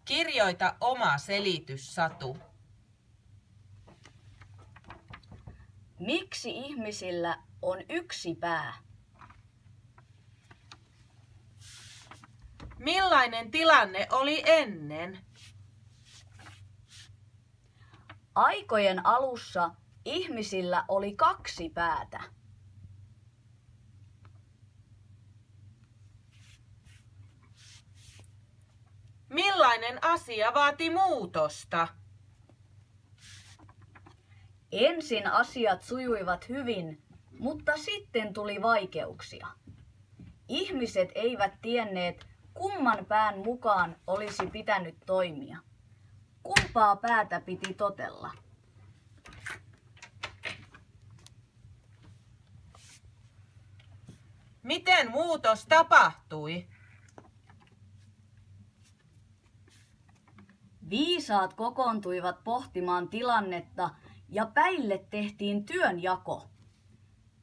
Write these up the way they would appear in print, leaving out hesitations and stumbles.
Kirjoita oma selitys, Satu. Miksi ihmisillä on yksi pää? Millainen tilanne oli ennen? Aikojen alussa ihmisillä oli kaksi päätä. Millainen asia vaati muutosta? Ensin asiat sujuivat hyvin, mutta sitten tuli vaikeuksia. Ihmiset eivät tienneet, kumman pään mukaan olisi pitänyt toimia. Kumpaa päätä piti totella? Miten muutos tapahtui? Viisaat kokoontuivat pohtimaan tilannetta ja päille tehtiin työnjako.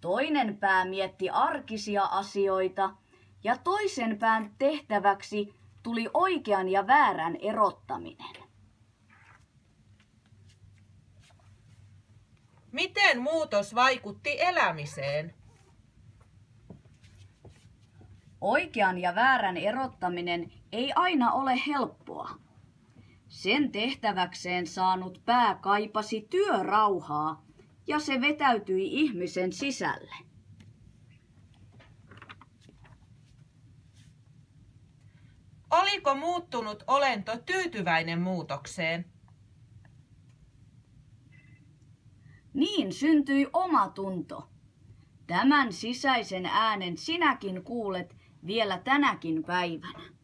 Toinen pää mietti arkisia asioita ja toisen pään tehtäväksi tuli oikean ja väärän erottaminen. Miten muutos vaikutti elämiseen? Oikean ja väärän erottaminen ei aina ole helppoa. Sen tehtäväkseen saanut pää kaipasi työrauhaa ja se vetäytyi ihmisen sisälle. Oliko muuttunut olento tyytyväinen muutokseen? Niin syntyi omatunto. Tämän sisäisen äänen sinäkin kuulet vielä tänäkin päivänä.